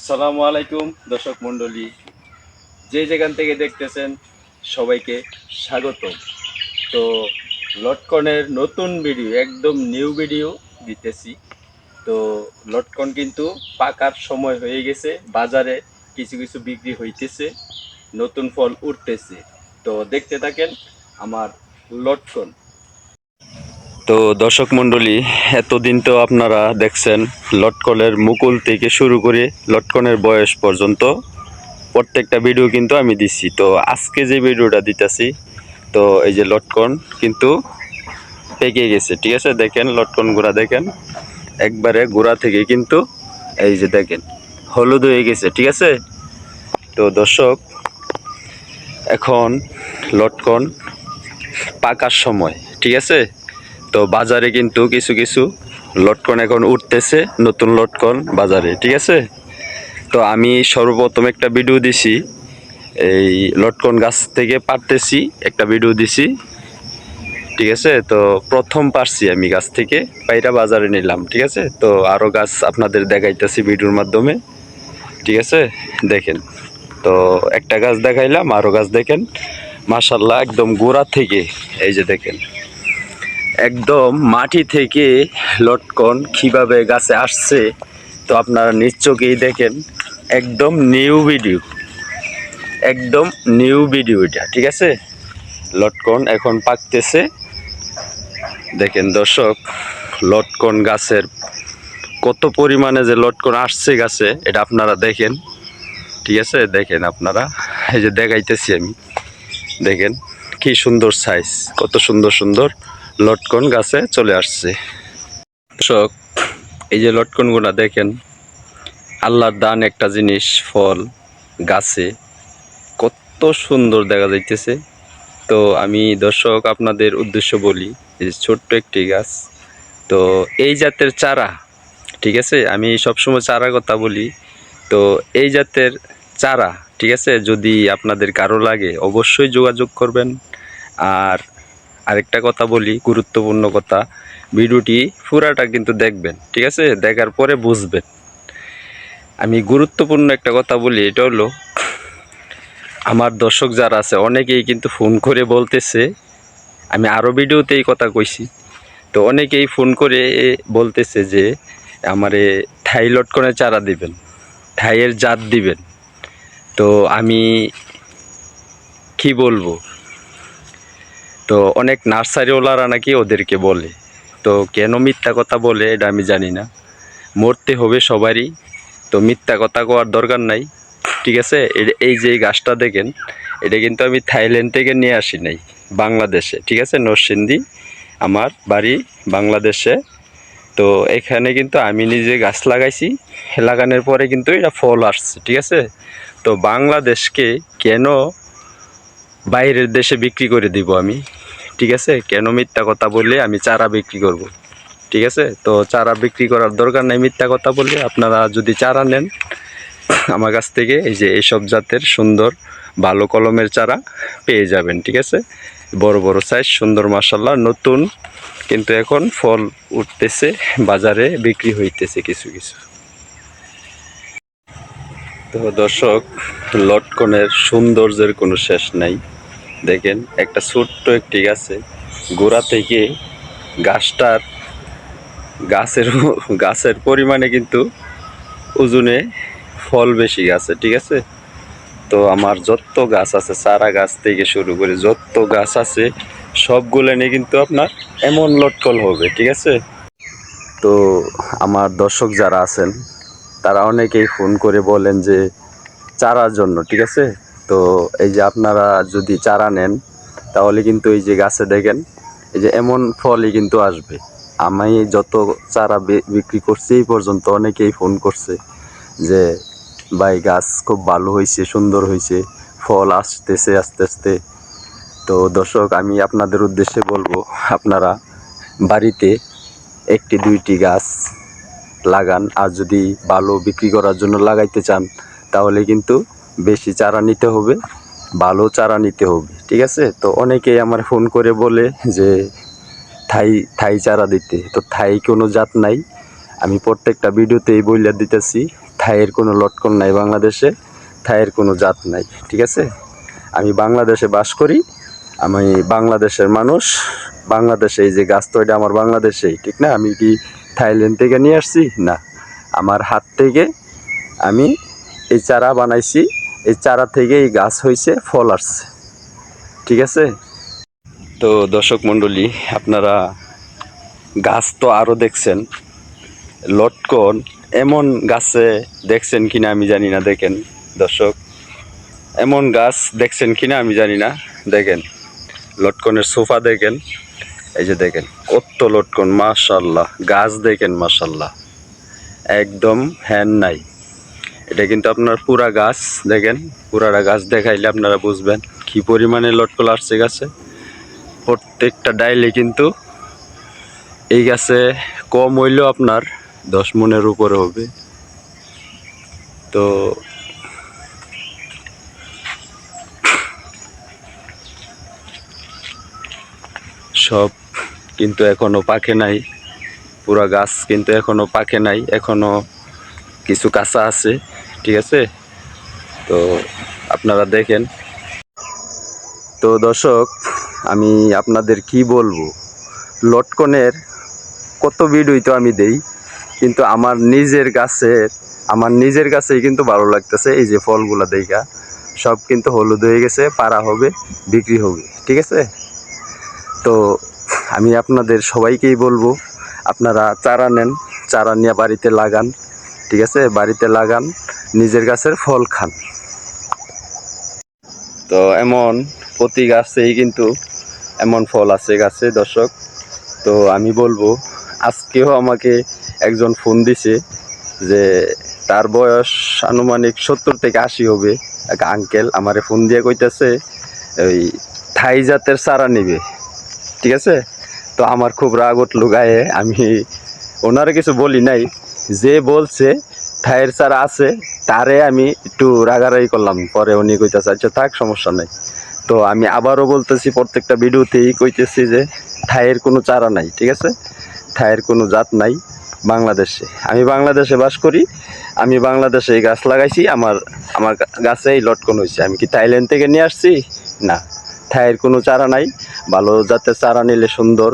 আসসালামু আলাইকুম দর্শক মণ্ডলী, যে যেখান থেকে দেখতেছেন সবাইকে স্বাগতম। তো লটকনের নতুন ভিডিও, একদম নিউ ভিডিও দিতেছি। তো লটকন কিন্তু পাকার সময় হয়ে গেছে, বাজারে কিছু কিছু বিক্রি হইতেছে, নতুন ফল উঠতেছে। তো দেখতে থাকেন আমার লটকন। তো দর্শক মণ্ডলী, এতদিন তো আপনারা দেখছেন লটকনের মুকুল থেকে শুরু করে লটকনের বয়স পর্যন্ত প্রত্যেকটা ভিডিও কিন্তু আমি দিচ্ছি। তো আজকে যে ভিডিওটা দিতেছি, তো এই যে লটকন কিন্তু পেকে গেছে, ঠিক আছে। দেখেন লটকন গোড়া দেখেন, একবারে গোড়া থেকে কিন্তু এই যে দেখেন হলুদ হয়ে গেছে, ঠিক আছে। তো দর্শক, এখন লটকন পাকার সময়, ঠিক আছে। তো বাজারে কিন্তু কিছু কিছু লটকন এখন উঠতেছে, নতুন লটকন বাজারে, ঠিক আছে। তো আমি সর্বপ্রথম একটা ভিডিও দিছি, এই লটকন গাছ থেকে পারতেছি একটা ভিডিও দিছি, ঠিক আছে। তো প্রথম পারছি আমি গাছ থেকে পাইরা বাজারে নিলাম, ঠিক আছে। তো আরও গাছ আপনাদের দেখাইতেছি ভিডিওর মাধ্যমে, ঠিক আছে। দেখেন, তো একটা গাছ দেখাইলাম, আরও গাছ দেখেন মাশাল্লাহ একদম গোড়া থেকে, এই যে দেখেন একদম মাটি থেকে লটকন কিভাবে গাছে আসছে, তো আপনারা নিজ চোখেই দেখেন। একদম নিউ ভিডিও, একদম নিউ ভিডিও এটা, ঠিক আছে। লটকন এখন পাকতেছে, দেখেন দর্শক লটকন গাছের কত পরিমাণে যে লটকন আসছে গাছে, এটা আপনারা দেখেন, ঠিক আছে। দেখেন আপনারা, এই যে দেখাইতেছি আমি, দেখেন কি সুন্দর সাইজ, কত সুন্দর সুন্দর লটকন গাছে চলে আসছে। দর্শক, এই যে লটকনগুলো দেখেন, আল্লাহর দান একটা জিনিস, ফল গাছে কত সুন্দর দেখা যাইতেছে। তো আমি দর্শক আপনাদের উদ্দেশ্য বলি, এই ছোট্ট একটি গাছ, তো এই জাতের চারা, ঠিক আছে। আমি সবসময় চারা কথা বলি, তো এই জাতের চারা, ঠিক আছে, যদি আপনাদের কারো লাগে অবশ্যই যোগাযোগ করবেন। আর আরেকটা কথা বলি, গুরুত্বপূর্ণ কথা, ভিডিওটি পুরাটা কিন্তু দেখবেন, ঠিক আছে। দেখার পরে বুঝবেন। আমি গুরুত্বপূর্ণ একটা কথা বলি, এটা হলো আমার দর্শক যারা আছে অনেকেই কিন্তু ফোন করে বলতেছে, আমি আরও ভিডিওতে এই কথা কইছি, তো অনেকেই ফোন করে বলতেছে যে আমারে থাই লটকনের চারা দিবেন, থাইয়ের জাত দিবেন। তো আমি কি বলবো, তো অনেক নার্সারিওয়ালারা নাকি ওদেরকে বলে, তো কেন মিথ্যা কথা বলে এটা আমি জানি না। মরতে হবে সবারই, তো মিথ্যা কথা কোয়ার দরকার নাই, ঠিক আছে। এই যে গাছটা দেখেন, এটা কিন্তু আমি থাইল্যান্ড থেকে নিয়ে আসি নাই, বাংলাদেশে, ঠিক আছে। নরসিংদী আমার বাড়ি, বাংলাদেশে। তো এখানে কিন্তু আমি নিজে গাছ লাগাইছি, লাগানোর পরে কিন্তু এটা ফল আসছে, ঠিক আছে। তো বাংলাদেশকে কেন বাইরের দেশে বিক্রি করে দিব আমি, ঠিক আছে। কেন মিথ্যা কথা বললে আমি চারা বিক্রি করব, ঠিক আছে। তো চারা বিক্রি করার দরকার নাই মিথ্যা কথা বললে। আপনারা যদি চারা নেন আমার কাছ থেকে, এই যে এইসব জাতের সুন্দর ভালো কলমের চারা পেয়ে যাবেন, ঠিক আছে। বড় বড় সাইজ, সুন্দর মাশাআল্লাহ, নতুন কিন্তু এখন ফল উঠতেছে, বাজারে বিক্রি হইতেছে কিছু কিছু। তো দর্শক, লটকনের সৌন্দর্যের কোনো শেষ নাই। দেখেন একটা ছোট্ট একটি গাছে গোড়া থেকে গাছটার গাছের গাছের পরিমাণে কিন্তু ওজনে ফল বেশি গাছে, ঠিক আছে। তো আমার যত গাছ আছে, চারা গাছ থেকে শুরু করে যত গাছ আছে, সবগুলো নিয়ে কিন্তু আপনার এমন লটকন হবে, ঠিক আছে। তো আমার দর্শক যারা আছেন তারা অনেকেই ফোন করে বলেন যে চারার জন্য, ঠিক আছে। তো এই যে আপনারা যদি চারা নেন, তাহলে কিন্তু এই যে গাছে দেখেন এই যে এমন ফলই কিন্তু আসবে। আমি যত চারা বিক্রি করছি এই পর্যন্ত অনেকেই ফোন করছে যে ভাই গাছ খুব ভালো হয়েছে, সুন্দর হয়েছে, ফল আসতেছে আস্তে আস্তে। তো দর্শক, আমি আপনাদের উদ্দেশ্যে বলবো, আপনারা বাড়িতে একটি দুইটি গাছ লাগান। আর যদি ভালো বিক্রি করার জন্য লাগাইতে চান, তাহলে কিন্তু বেশি চারা নিতে হবে, ভালো চারা নিতে হবে, ঠিক আছে। তো অনেকেই আমার ফোন করে বলে যে থাই থাই চারা দিতে, তো থাই কোনো জাত নাই। আমি প্রত্যেকটা ভিডিওতেই বইলা দিতেছি থাইয়ের কোনো লটকন নাই বাংলাদেশে, থাইয়ের কোনো জাত নাই, ঠিক আছে। আমি বাংলাদেশে বাস করি, আমি বাংলাদেশের মানুষ। বাংলাদেশে এই যে গাছ তো এটা আমার বাংলাদেশেই, ঠিক না? আমি কি থাইল্যান্ড থেকে নিয়ে আসছি? না, আমার হাত থেকে আমি এই চারা বানাইছি, এই চারা থেকে এই গাছ হয়েছে, ফল আসছে, ঠিক আছে। তো দর্শক মণ্ডলী, আপনারা গাছ তো আরও দেখছেন, লটকন এমন গাছে দেখছেন কিনা আমি জানি না। দেখেন দর্শক, এমন গাছ দেখছেন কিনা আমি জানি না। দেখেন লটকনের সোফা, দেখেন এই যে দেখেন কত লটকন, মাশাআল্লাহ। গাছ দেখেন মাশাআল্লাহ, একদম হ্যান নাই। এটা কিন্তু আপনার পুরা গাছ, দেখেন পুরাটা গাছ দেখাইলে আপনারা বুঝবেন কি পরিমাণে লটকন আসছে গাছে। প্রত্যেকটা ডাইলে কিন্তু এই গাছে কম হইলেও আপনার 10 মনের উপরে হবে। তো সব কিন্তু এখনো পাকে নাই, পুরা গাছ কিন্তু এখনো পাকে নাই, এখনো কিছু কাঁচা আছে, ঠিক আছে। তো আপনারা দেখেন। তো দর্শক, আমি আপনাদের কি বলবো, লটকনের কত ভিডিওই তো আমি দেই, কিন্তু আমার নিজের কাছেই কিন্তু ভালো লাগতেছে। এই যে ফলগুলা দেখা সব কিন্তু হলুদ হয়ে গেছে, পাড়া হবে, বিক্রি হবে, ঠিক আছে। তো আমি আপনাদের সবাইকেই বলবো, আপনারা চারা নেন, চারা নিয়ে বাড়িতে লাগান, ঠিক আছে। বাড়িতে লাগান, নিজের গাছের ফল খান। তো এমন প্রতি গাছেই কিন্তু এমন ফল আছে গাছে দর্শক। তো আমি বলবো, আজকেও আমাকে একজন ফোন দিছে যে তার বয়স আনুমানিক 70 থেকে 80 হবে, এক আঙ্কেল আমারে ফোন দিয়ে কইতেছে ওই থাই জাতের চারা নিবে, ঠিক আছে। তো আমার খুব রাগ উঠলো গায়ে, আমি ওনারে কিছু বলি নাই। যে বলছে থাইয়ের চারা আছে তারে আমি একটু রাগারাগি করলাম, পরে উনি কইতেছে আচ্ছা থাক, সমস্যা নাই। তো আমি আবারও বলতেছি, প্রত্যেকটা ভিডিওতেই কইতেছি যে থাইয়ের কোনো চারা নাই, ঠিক আছে। থাইয়ের কোনো জাত নাই বাংলাদেশে। আমি বাংলাদেশে বাস করি, আমি বাংলাদেশে এই গাছ লাগাইছি, আমার গাছে এই লটকন হয়েছে। আমি কি থাইল্যান্ড থেকে নিয়ে আসছি? না, থাইয়ের কোনো চারা নাই। ভালো জাতের চারা নিলে, সুন্দর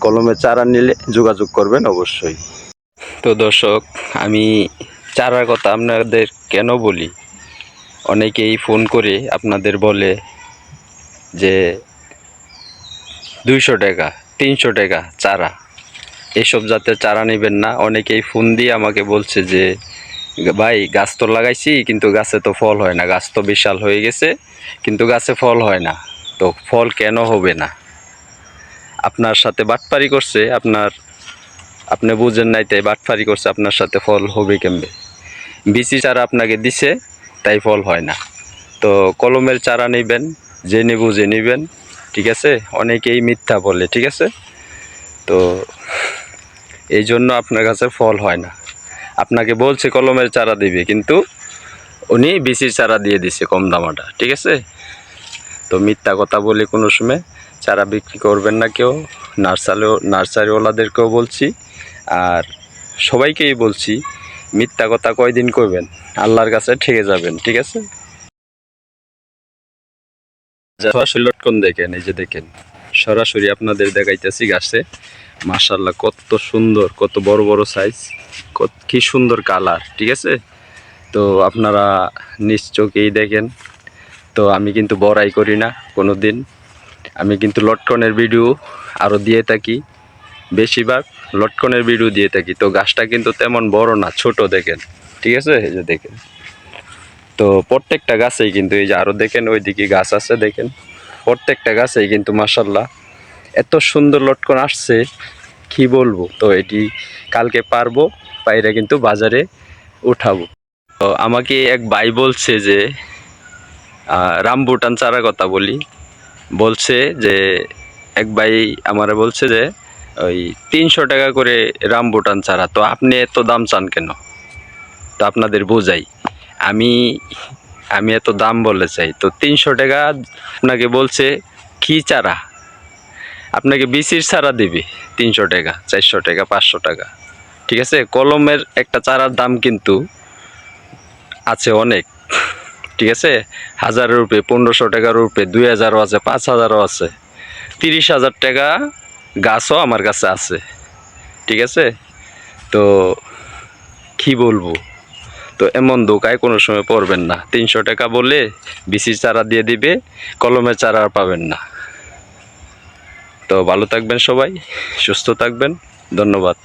কলমের চারা নিলে যোগাযোগ করবেন অবশ্যই। তো দর্শক, আমি চারার কথা আপনাদের কেন বলি, অনেকেই ফোন করে আপনাদের বলে যে 200 টাকা 300 টাকা চারা, এসব জাতের চারা নেবেন না। অনেকেই ফোন দিয়ে আমাকে বলছে যে ভাই গাছ তো লাগাইছি কিন্তু গাছে তো ফল হয় না, গাছ তো বিশাল হয়ে গেছে কিন্তু গাছে ফল হয় না। তো ফল কেন হবে না? আপনার সাথে বাটপারি করছে, আপনি বুঝেন নাই তাই বাটপারি করছে, আপনার সাথে ফল হবে কেমবে? বিচি চারা আপনাকে দিছে তাই ফল হয় না। তো কলমের চারা নেবেন, জেনে বুঝে নেবেন, ঠিক আছে। অনেকেই মিথ্যা বলে, ঠিক আছে। তো এই জন্য আপনার কাছে ফল হয় না। আপনাকে বলছে কলমের চারা দিবে, কিন্তু উনি বিচির চারা দিয়ে দিছে কম দামাটা, ঠিক আছে। তো মিথ্যা কথা বলে কোনো সময় চারা বিক্রি করবেন না কেউ। নার্সারিওয়ালাদেরকেও বলছি, আর সবাইকেই বলছি, মিথ্যা কথা কয়দিন করবেন, আল্লাহর কাছে ঠেকে যাবেন, ঠিক আছে। সরাসরি লটকন দেখেন, এই যে দেখেন সরাসরি আপনাদের দেখাইতেছি গাছে, মাশাআল্লাহ কত সুন্দর, কত বড় বড় সাইজ, কি সুন্দর কালার, ঠিক আছে। তো আপনারা নিজ চোখেই দেখেন। তো আমি কিন্তু বড়াই করি না কোনো দিন, আমি কিন্তু লটকনের ভিডিও আরও দিয়ে থাকি, বেশিরভাগ লটকনের ভিডিও দিয়ে থাকি। তো গাছটা কিন্তু তেমন বড় না, ছোট, দেখেন, ঠিক আছে। এই যে দেখেন, তো প্রত্যেকটা গাছেই কিন্তু, এই যে আরও দেখেন ওইদিকে গাছ আছে, দেখেন প্রত্যেকটা গাছেই কিন্তু মাশাআল্লাহ এত সুন্দর লটকন আসছে, কি বলবো। তো এটি কালকে পারবো, পাইরা কিন্তু বাজারে উঠাবো। তো আমাকে এক ভাই বলছে যে রামবুটান চারা কথা বলি, বলছে যে এক ভাই আমারে বলছে যে ওই 300 টাকা করে রামবুটান চারা, তো আপনি এত দাম চান কেন? তো আপনাদের বোঝাই, আমি আমি এত দাম বলে চাই। তো 300 টাকা আপনাকে বলছে কি চারা? আপনাকে বিচির চারা দিবে 300 টাকা, 400 টাকা, 500 টাকা, ঠিক আছে। কলমের একটা চারার দাম কিন্তু আছে অনেক, ঠিক আছে। 1000 রুপে, 1500 টাকার রুপে, 2000ও আছে, 5000ও আছে, 30,000 টাকা গাছও আমার কাছে আছে, ঠিক আছে। তো কি বলবো, তো এমন ধোকায় কোনো সময় পড়বেন না। 300 টাকা বলে বিসি চারা দিয়ে দিবে, কলমের চারা আর পাবেন না। তো ভালো থাকবেন সবাই, সুস্থ থাকবেন, ধন্যবাদ।